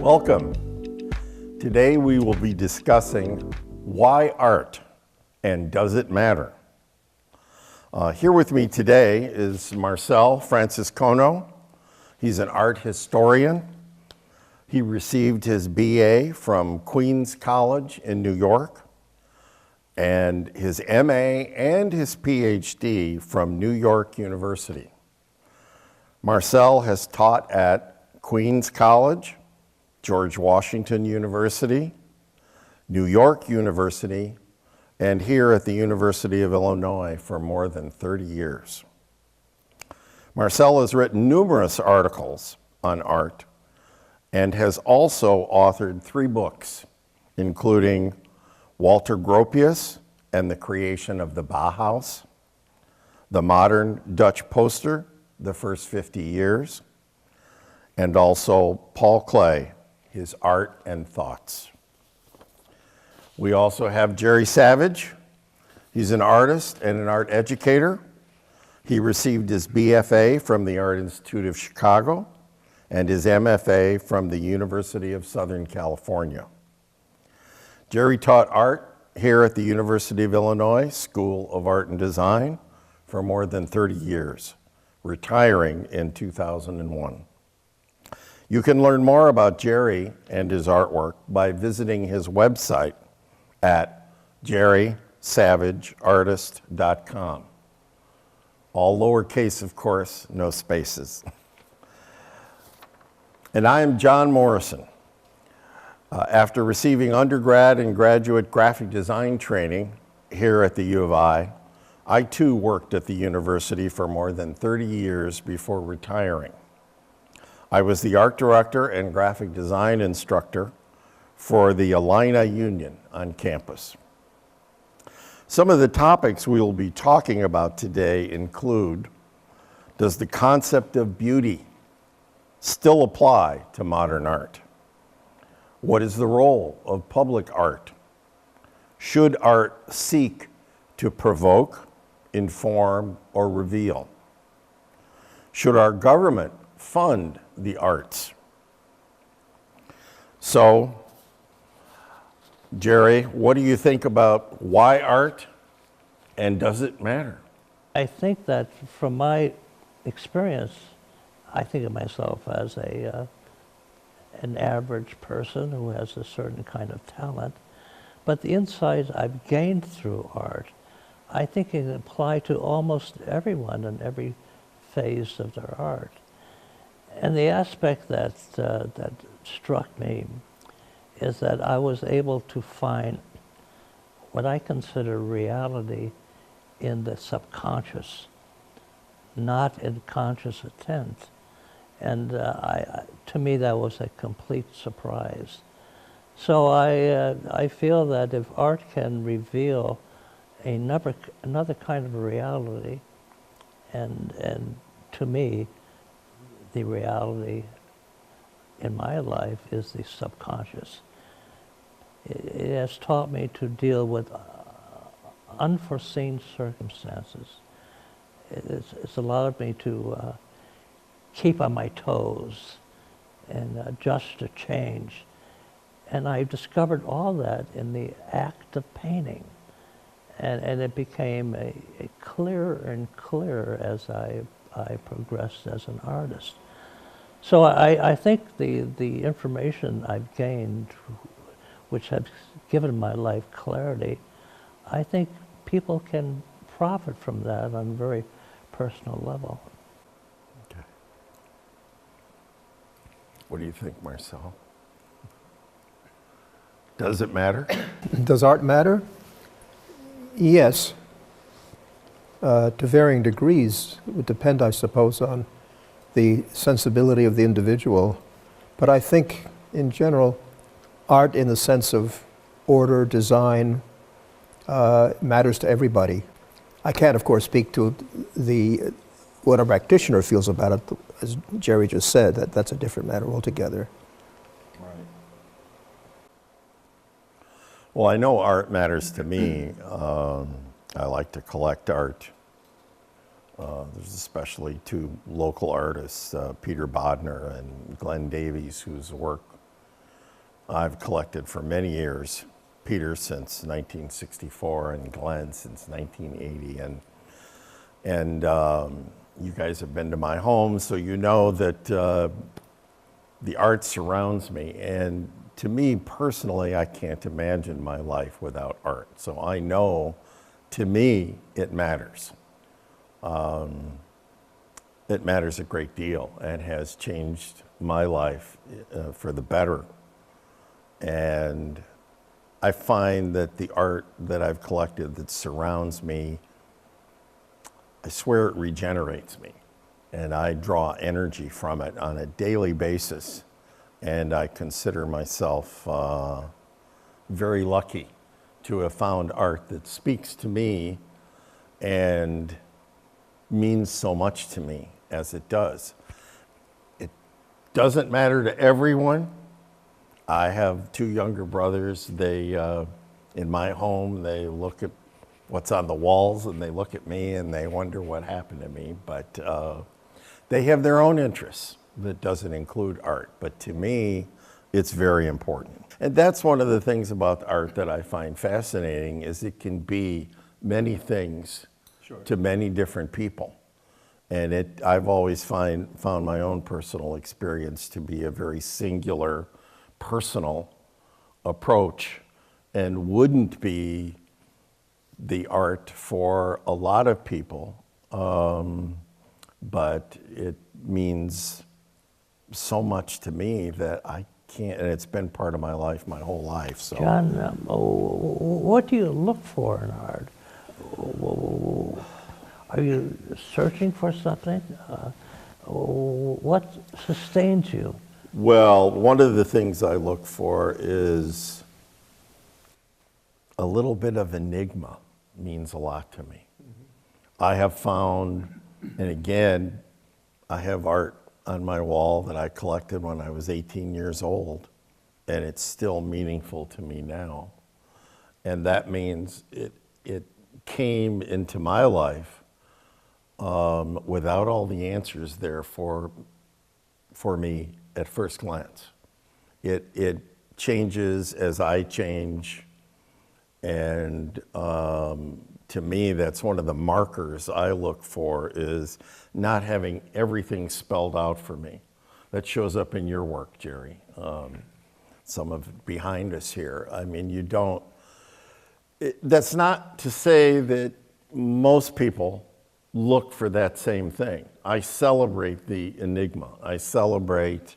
Welcome. Today we will be discussing why art and does it matter? Here with me today is Marcel Franciscono. He's an art historian. He received his BA from Queens College in New York and his MA and his PhD from New York University. Marcel has taught at Queens College, George Washington University, New York University, and here at the University of Illinois for more than 30 years. Marcel has written numerous articles on art and has also authored 3 books, including Walter Gropius and the Creation of the Bauhaus, The Modern Dutch Poster, The First 50 Years, and also Paul Klee, His Art and Thoughts. We also have Jerry Savage. He's an artist and an art educator. He received his BFA from the Art Institute of Chicago and his MFA from the University of Southern California. Jerry taught art here at the University of Illinois School of Art and Design for more than 30 years, retiring in 2001. You can learn more about Jerry and his artwork by visiting his website at jerrysavageartist.com. All lowercase, of course, no spaces. And I am John Morrison. After receiving undergrad and graduate graphic design training here at the U of I too worked at the university for more than 30 years before retiring. I was the art director and graphic design instructor for the Illini Union on campus. Some of the topics we will be talking about today include, does the concept of beauty still apply to modern art? What is the role of public art? Should art seek to provoke, inform, or reveal? Should our government fund the arts? So, Jerry, what do you think about why art and does it matter? I think that from my experience, I think of myself as an average person who has a certain kind of talent, but the insights I've gained through art, I think it can apply to almost everyone in every phase of their art. And the aspect that struck me is that I was able to find what I consider reality in the subconscious, not in conscious intent. And to me, that was a complete surprise. So I feel that if art can reveal another kind of reality, and to me, the reality in my life is the subconscious. It has taught me to deal with unforeseen circumstances. It's allowed me to keep on my toes and adjust to change. And I discovered all that in the act of painting. And it became a clearer and clearer as I progressed as an artist. So I think the information I've gained, which has given my life clarity, I think people can profit from that on a very personal level. Okay. What do you think, Marcel? Does it matter? Does art matter? Yes. To varying degrees. It would depend, I suppose, on the sensibility of the individual. But I think, in general, art in the sense of order, design, matters to everybody. I can't, of course, speak to what a practitioner feels about it. As Jerry just said, that's a different matter altogether. Right. Well, I know art matters to me. I like to collect art. There's especially 2 local artists, Peter Bodner and Glenn Davies, whose work I've collected for many years. Peter since 1964 and Glenn since 1980. And you guys have been to my home, so you know that the art surrounds me. And to me personally, I can't imagine my life without art. So I know, to me, it matters. It matters a great deal and has changed my life for the better. And I find that the art that I've collected that surrounds me, I swear it regenerates me. And I draw energy from it on a daily basis. And I consider myself very lucky to have found art that speaks to me and means so much to me as it does. It doesn't matter to everyone. I have two younger brothers. They, in my home, they look at what's on the walls and they look at me and they wonder what happened to me. But they have their own interests that doesn't include art. But to me, it's very important. And that's one of the things about art that I find fascinating is it can be many things to many different people. And I've always found my own personal experience to be a very singular, personal approach and wouldn't be the art for a lot of people, but it means so much to me that I can't, and it's been part of my life my whole life. So, John, what do you look for in art? Are you searching for something? What sustains you? well, one of the things I look for is a little bit of enigma means a lot to me. I have found, and again, I have art on my wall that I collected when I was 18 years old, and it's still meaningful to me now. And that means it came into my life without all the answers there for me at first glance. It changes as I change, and to me, that's one of the markers I look for is not having everything spelled out for me. That shows up in your work, Jerry. Some of it behind us here. I mean, you don't, that's not to say that most people look for that same thing. I celebrate the enigma. I celebrate,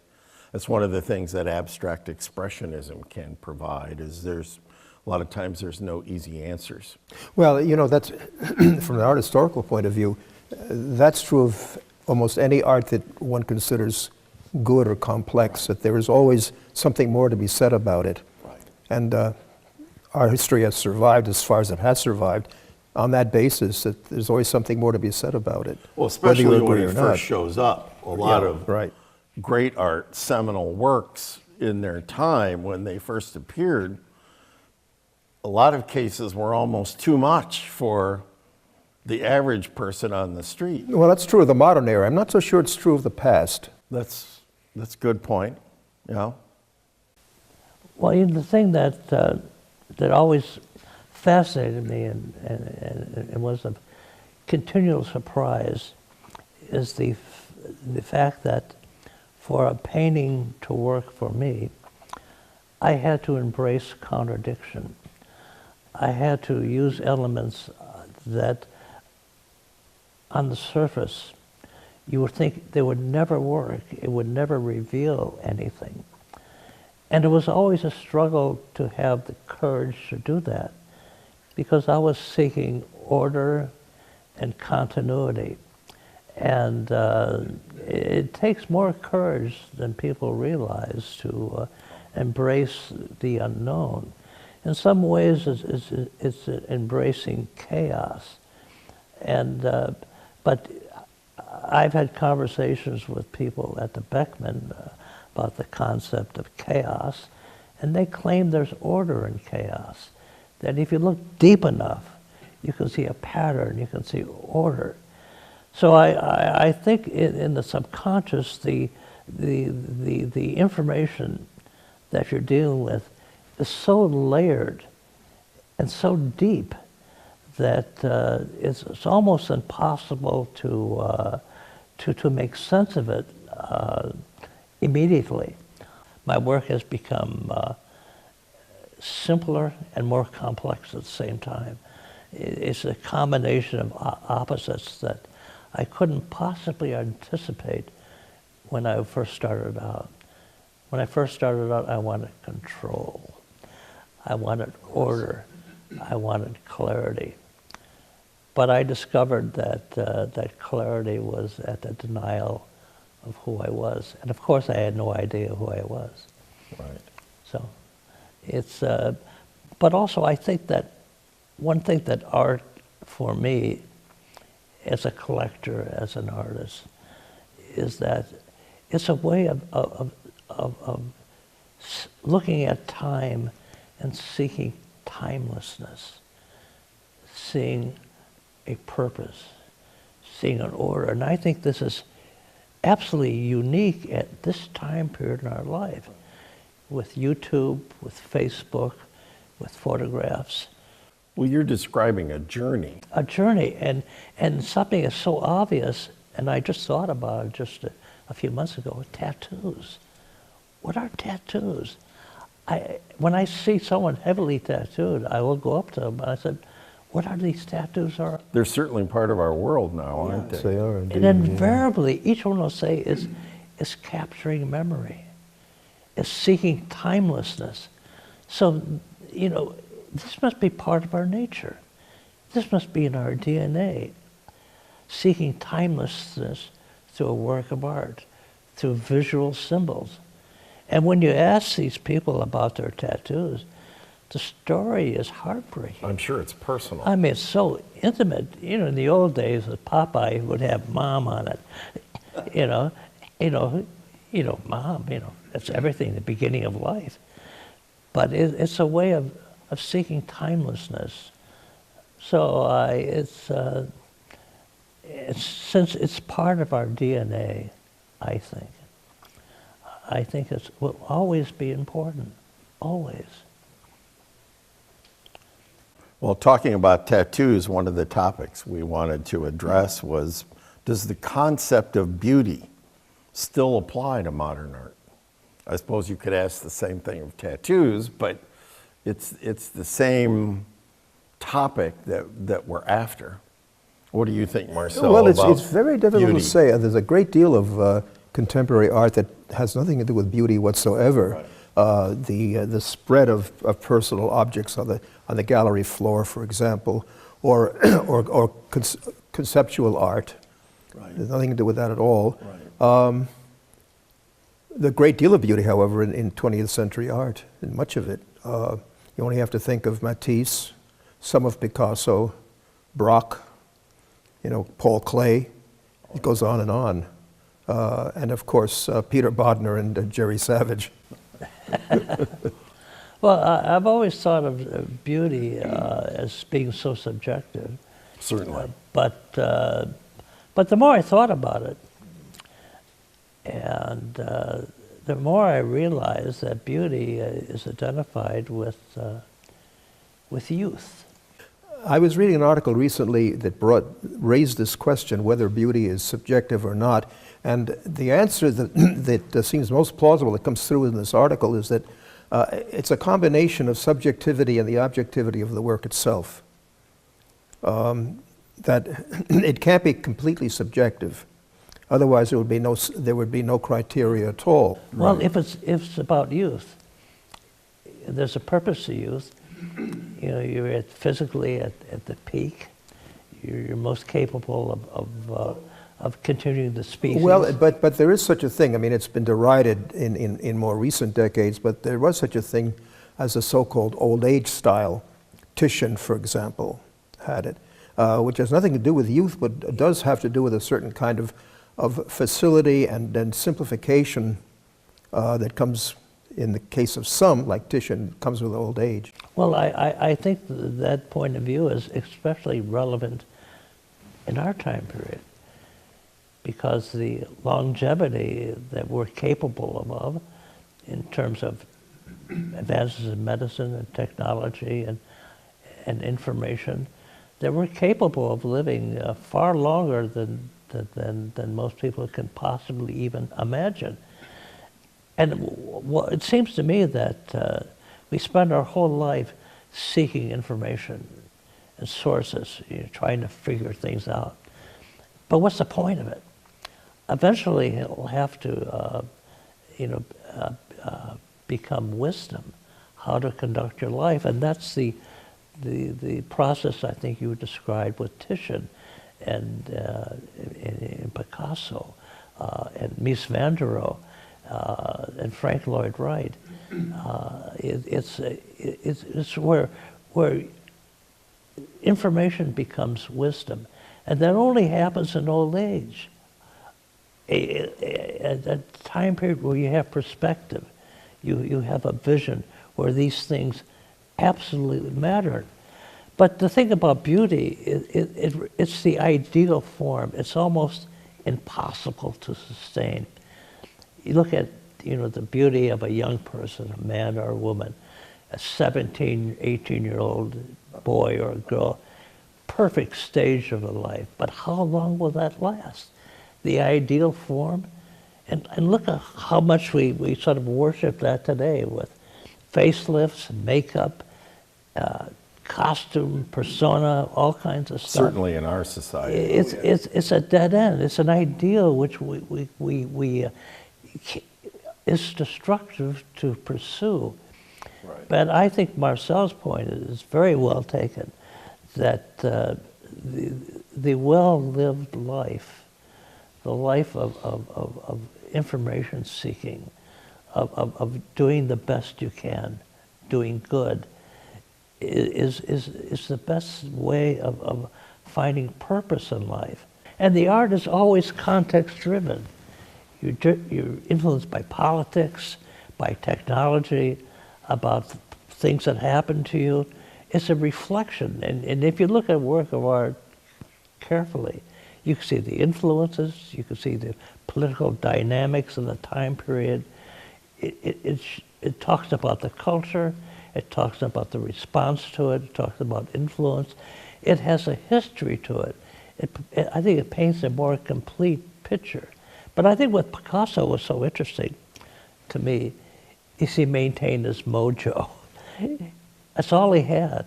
that's one of the things that abstract expressionism can provide, is there's, a lot of times there's no easy answers. Well, you know, that's, from an art historical point of view, that's true of almost any art that one considers good or complex, that there is always something more to be said about it. Right. And our history has survived as far as it has survived on that basis, that there's always something more to be said about it. Well, especially whether you when agree it or not. first shows up. A lot Yeah, of right. great art, seminal works in their time when they first appeared, a lot of cases were almost too much for the average person on the street. Well, that's true of the modern era. I'm not so sure it's true of the past. That's a good point, you know? Well, you know, the thing that always fascinated me and was a continual surprise is the fact that for a painting to work for me, I had to embrace contradiction. I had to use elements that on the surface you would think they would never work, it would never reveal anything. And it was always a struggle to have the courage to do that, because I was seeking order and continuity. And it takes more courage than people realize to embrace the unknown. In some ways, it's embracing chaos. And but I've had conversations with people at the Beckman about the concept of chaos, and they claim there's order in chaos. That if you look deep enough, you can see a pattern, you can see order. So I think in the subconscious, the information that you're dealing with is so layered and so deep that it's almost impossible to make sense of it immediately. My work has become simpler and more complex at the same time. It's a combination of opposites that I couldn't possibly anticipate when I first started out. When I first started out, I wanted control. I wanted order. I wanted clarity. But I discovered that that clarity was at the denial of who I was. And of course, I had no idea who I was. Right. So it's, but also I think that one thing that art for me as a collector, as an artist, is that it's a way of looking at time and seeking timelessness, seeing a purpose, seeing an order. And I think this is absolutely unique at this time period in our life, with YouTube, with Facebook, with photographs. Well, you're describing a journey. A journey, and something is so obvious, and I just thought about it just a few months ago, tattoos. What are tattoos? When I see someone heavily tattooed, I will go up to them and I said, what are these tattoos are? They're certainly part of our world now, aren't Yes, they? they are indeed. And invariably, each one will say is capturing memory, is seeking timelessness. So, you know, this must be part of our nature. This must be in our DNA, seeking timelessness through a work of art, through visual symbols. And when you ask these people about their tattoos, the story is heartbreaking. I'm sure it's personal. I mean, it's so intimate. You know, in the old days, Popeye would have mom on it. Mom, that's everything, the beginning of life. But it's a way of seeking timelessness. So since it's part of our DNA, I think it will always be important, always. Well, talking about tattoos, one of the topics we wanted to address was, does the concept of beauty still apply to modern art? I suppose you could ask the same thing of tattoos, but it's the same topic that we're after. What do you think, Marcel? Well, about it's very difficult beauty? to say. There's a great deal of contemporary art that has nothing to do with beauty whatsoever. Right. The spread of personal objects on the gallery floor, for example, or conceptual art. Right. There's nothing to do with that at all. Right. The great deal of beauty, however, in 20th century art, in much of it, you only have to think of Matisse, some of Picasso, Braque, Paul Klee. It goes on and on. And of course, Peter Bodner and Jerry Savage. Well, I've always thought of beauty as being so subjective. Certainly. But the more I thought about it, and the more I realized that beauty is identified with youth. I was reading an article recently that raised this question, whether beauty is subjective or not. And the answer that seems most plausible that comes through in this article is that it's a combination of subjectivity and the objectivity of the work itself. That it can't be completely subjective. Otherwise, there would be no criteria at all. Well, if it's about youth, there's a purpose to youth. You're physically at the peak. You're most capable of continuing the species. Well, but there is such a thing. I mean, it's been derided in more recent decades, but there was such a thing as a so-called old age style. Titian, for example, had it, which has nothing to do with youth, but does have to do with a certain kind of facility and simplification that comes, in the case of some, like Titian, comes with old age. Well, I think that point of view is especially relevant in our time period, because the longevity that we're capable of in terms of advances in medicine and technology and information, that we're capable of living far longer than most people can possibly even imagine. And it seems to me that we spend our whole life seeking information and sources, trying to figure things out. But what's the point of it? Eventually, it'll have to, become wisdom, how to conduct your life, and that's the process I think you described with Titian and in Picasso and Mies van der Rohe and Frank Lloyd Wright. It's where information becomes wisdom, and that only happens in old age. A time period where you have perspective, you have a vision where these things absolutely matter. But the thing about beauty, it's the ideal form. It's almost impossible to sustain. You look at the beauty of a young person, a man or a woman, a 17, 18-year-old boy or a girl, perfect stage of a life. But how long will that last? The ideal form? And look at how much we sort of worship that today with facelifts, makeup, costume, persona, all kinds of stuff. Certainly in our society. It's a dead end. It's an ideal which is destructive to pursue. Right. But I think Marcel's point is very well taken, that the well-lived life, the life of information seeking, of doing the best you can, doing good, is the best way of finding purpose in life. And the art is always context-driven. You're influenced by politics, by technology, about things that happen to you. It's a reflection. And if you look at a work of art carefully, you can see the influences, you can see the political dynamics of the time period. It talks about the culture, it talks about the response to it talks about influence. It has a history to it. I think it paints a more complete picture. But I think what Picasso was so interesting to me is he maintained his mojo. That's all he had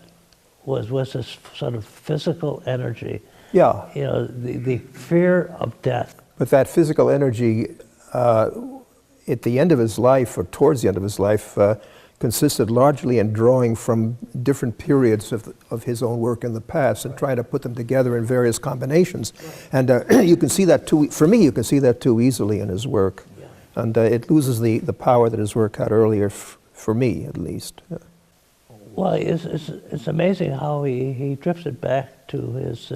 was this sort of physical energy. Yeah. The fear of death. But that physical energy, at the end of his life, or towards the end of his life, consisted largely in drawing from different periods of his own work in the past and trying to put them together in various combinations. And you can see that too, for me, you can see that too easily in his work. Yeah. And it loses the power that his work had earlier, for me at least. Yeah. Well, it's amazing how he drifted back to his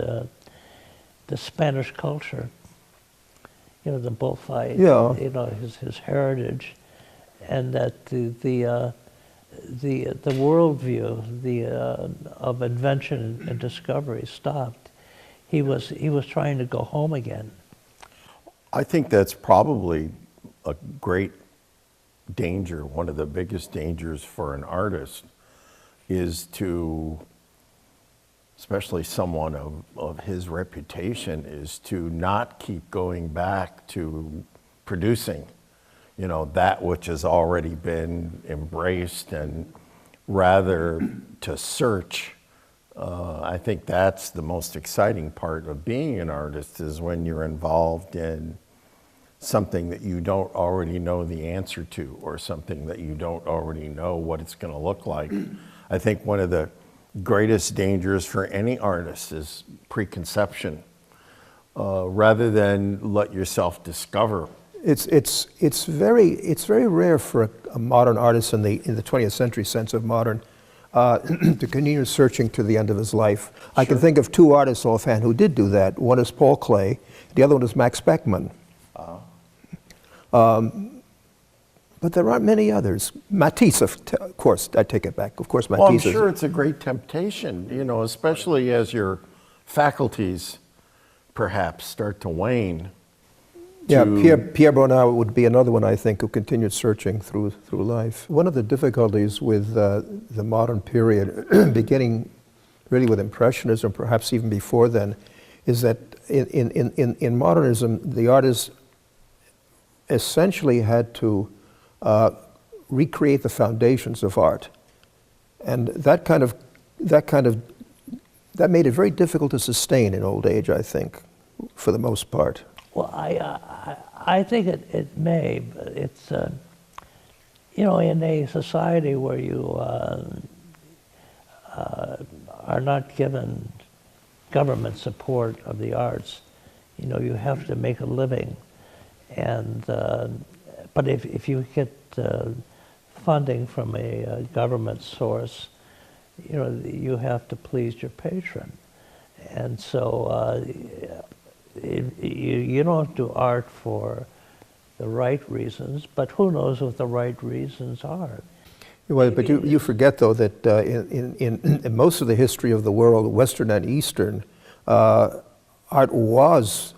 the Spanish culture, the bullfight, yeah. His heritage, and that the worldview of invention and discovery stopped. He was trying to go home again. I think that's probably a great danger. One of the biggest dangers for an artist is to, especially someone of his reputation, is to not keep going back to producing, that which has already been embraced, and rather to search. I think that's the most exciting part of being an artist, is when you're involved in something that you don't already know the answer to, or something that you don't already know what it's going to look like. I think one of the greatest dangers for any artist is preconception, rather than let yourself discover. It's very rare for a modern artist in the 20th century sense of modern to continue searching to the end of his life. Sure. I can think of two artists offhand who did do that. One is Paul Klee, the other one is Max Beckmann. But there aren't many others. Matisse, of course, I take it back. Of course, Matisse. Well, I'm sure it's a great temptation, especially as your faculties perhaps start to wane. Yeah, to... Pierre Bonnard would be another one, I think, who continued searching through life. One of the difficulties with the modern period, beginning really with Impressionism, perhaps even before then, is that in modernism, the artist essentially had to recreate the foundations of art, and that made it very difficult to sustain in old age, I think, for the most part. Well, I think it may, but it's, you know, in a society where you are not given government support of the arts, you know, you have to make a living. And, but if you get funding from a government source, you know, you have to please your patron. And so you don't do art for the right reasons, but who knows what the right reasons are. Well, but you forget, though, that in most of the history of the world, Western and Eastern, art was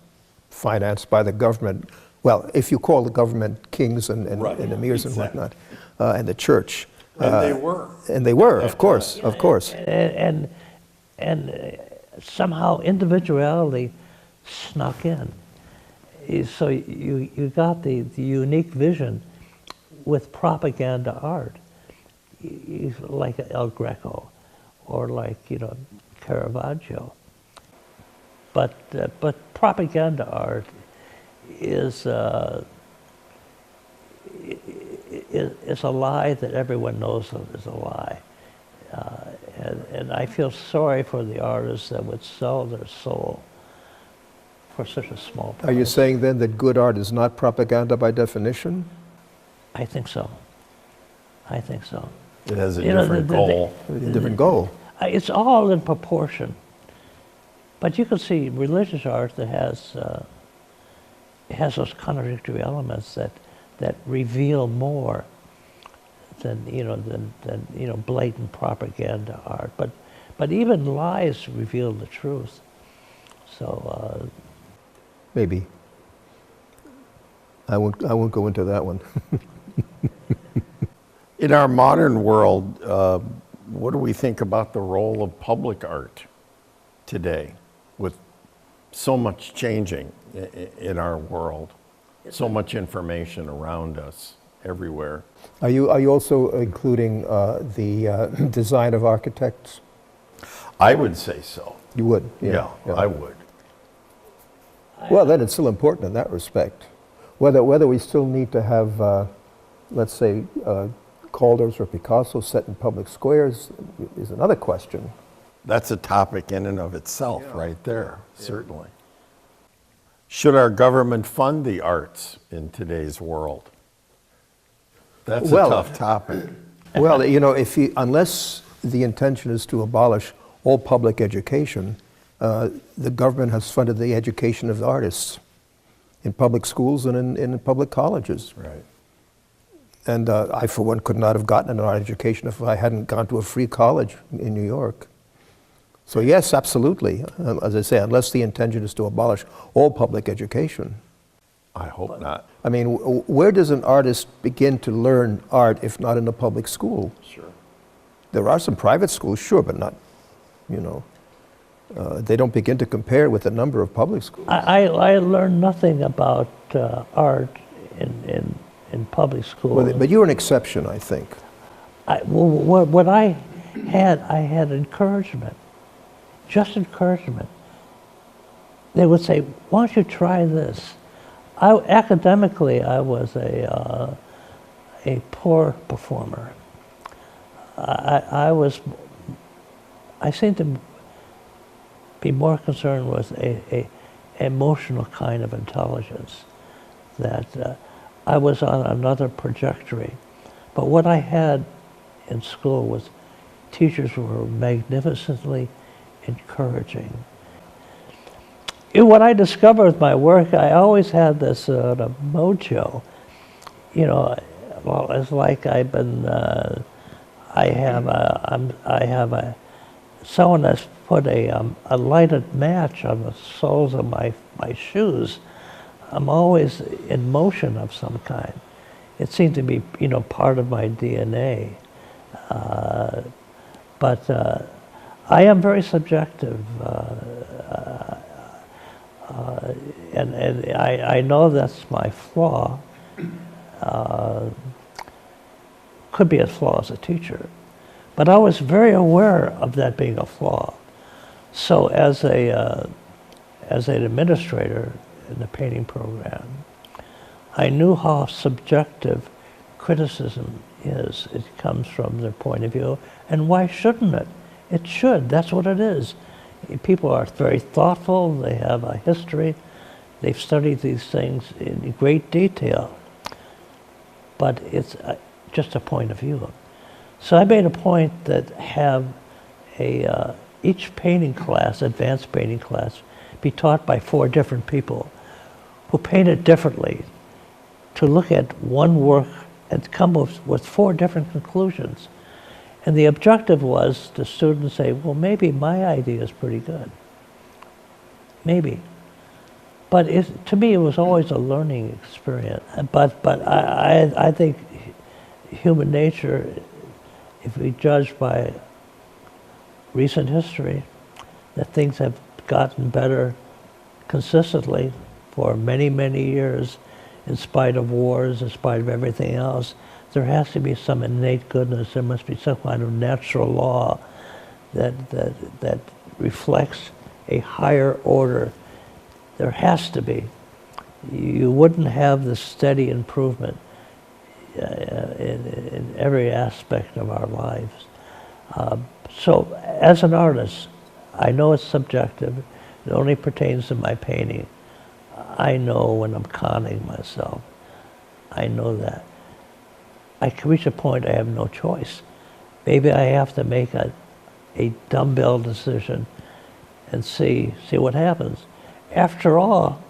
financed by the government. Well, if you call the government kings and emirs and whatnot, and the church. And they were. And they were, of course, of course. And somehow individuality snuck in. So you got the unique vision with propaganda art, like El Greco, or like, you know, Caravaggio. But propaganda art is a lie that everyone knows is a lie. And I feel sorry for the artists that would sell their soul for such a small price. Are you saying then that good art is not propaganda by definition? I think so. I think so. It has a You know, different goal. A different goal. It's all in proportion. But you can see religious art that has it has those contradictory elements that reveal more than blatant propaganda art. But even lies reveal the truth. So Maybe. I won't go into that one. In our modern world, what do we think about the role of public art today, with so much changing in our world, so much information around us everywhere? Are you also including the design of architects? I would say so. You would? Yeah, I would. Well, then it's still important in that respect. Whether we still need to have, let's say, Calder's or Picasso set in public squares is another question. That's a topic in and of itself right there, certainly. Should our government fund the arts in today's world? That's a tough topic. Well, you know, unless the intention is to abolish all public education, the government has funded the education of the artists in public schools and in public colleges. Right. And I, for one, could not have gotten an art education if I hadn't gone to a free college in New York. So yes, absolutely. As I say, unless the intention is to abolish all public education. I hope not. I mean, where does an artist begin to learn art if not in a public school? Sure. There are some private schools, sure, but not, you know, they don't begin to compare with the number of public schools. I learned nothing about art in public school. Well, but you're an exception, I think. What I had encouragement, just encouragement. They would say, "Why don't you try this?" Academically, I was a poor performer. I seemed to be more concerned with a emotional kind of intelligence, that I was on another trajectory. But what I had in school was teachers who were magnificently encouraging. What I discovered with my work, I always had this sort of mojo. You know, well, it's like I've been, someone has put a lighted match on the soles of my shoes. I'm always in motion of some kind. It seemed to be, part of my DNA. But I am very subjective, and I know that's my flaw. Could be a flaw as a teacher, but I was very aware of that being a flaw. So as an administrator in the painting program, I knew how subjective criticism is. It comes from their point of view, and why shouldn't it? It should. That's what it is. People are very thoughtful. They have a history. They've studied these things in great detail. But it's just a point of view. So I made a point that have each painting class, advanced painting class, be taught by 4 different people who painted differently, to look at one work and come with 4 different conclusions. And the objective was the students say, well, maybe my idea is pretty good. Maybe. But to me, it was always a learning experience. But I think human nature, if we judge by recent history, that things have gotten better consistently for many, many years, in spite of wars, in spite of everything else. There has to be some innate goodness. There must be some kind of natural law that reflects a higher order. There has to be. You wouldn't have the steady improvement in every aspect of our lives. So as an artist, I know it's subjective. It only pertains to my painting. I know when I'm conning myself. I know that. I can reach a point I have no choice. Maybe I have to make a dumbbell decision and see what happens. After all,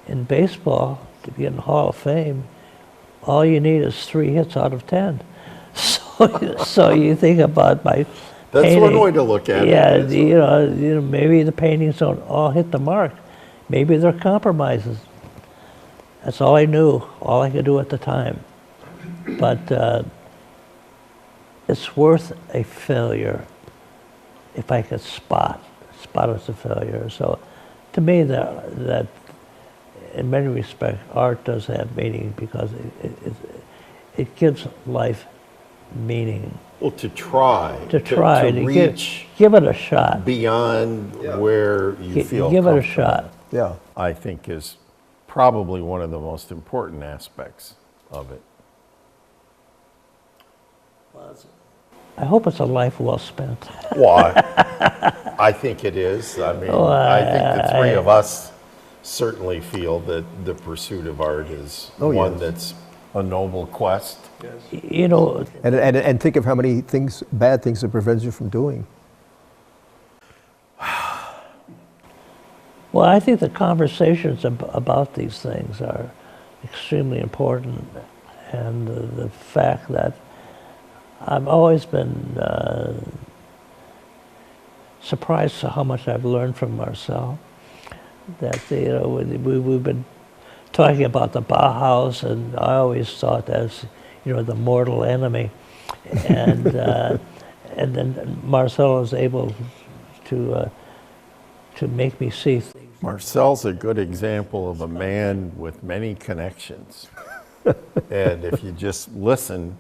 in baseball, to be in the Hall of Fame, all you need is 3 hits out of 10. So you think about my That's painting. one way to look at it. Yeah, maybe the paintings don't all hit the mark. Maybe they're compromises. That's all I knew, all I could do at the time. But it's worth a failure if I could spot as a failure. So to me, that in many respects, art does have meaning because it gives life meaning. Well, to try. To reach give it a shot. beyond where you feel Give it a comfortable, shot. Yeah. I think is probably one of the most important aspects of it. I hope it's a life well spent. Well, I think it is. I mean, I think the 3 of us certainly feel that the pursuit of art is one yes. that's a noble quest. And think of how many bad things it prevents you from doing. Well, I think the conversations about these things are extremely important, and the fact that I've always been surprised at how much I've learned from Marcel. That we've been talking about the Bauhaus, and I always thought as the mortal enemy, and and then Marcel is able to make me see things. Marcel's a good example of a man with many connections. And if you just listen,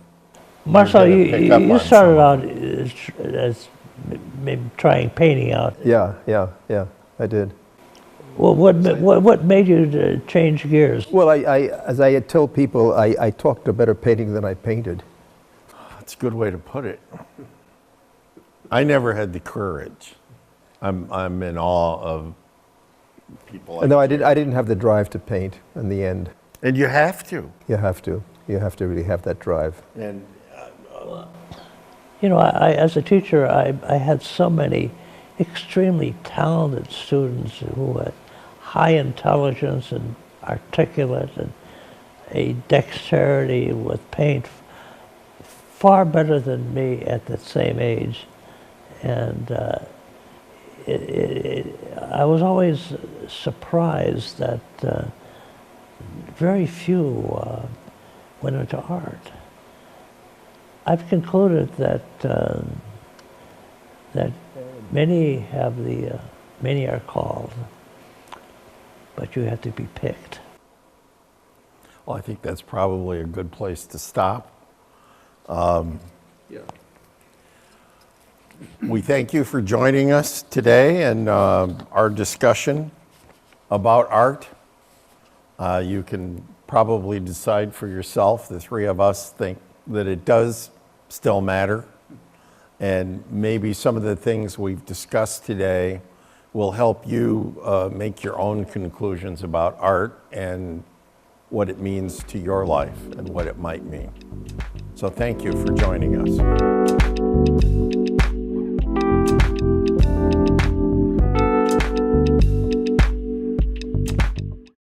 Marcel, you're gonna pick up you on started some out as maybe trying painting out. Yeah, I did. Well, what made you change gears? Well, as I tell people, I talked a better painting than I painted. That's a good way to put it. I never had the courage. I'm in awe of people like No, I didn't have the drive to paint in the end. And you have to. You have to really have that drive. And I as a teacher, I had so many extremely talented students who had high intelligence and articulate and a dexterity with paint far better than me at the same age. And I was always surprised that very few went into art. I've concluded that that many are called, but you have to be picked. Well, I think that's probably a good place to stop. We thank you for joining us today and our discussion about art. You can probably decide for yourself. The three of us think that it does still matter. And maybe some of the things we've discussed today will help you make your own conclusions about art and what it means to your life and what it might mean. So thank you for joining us.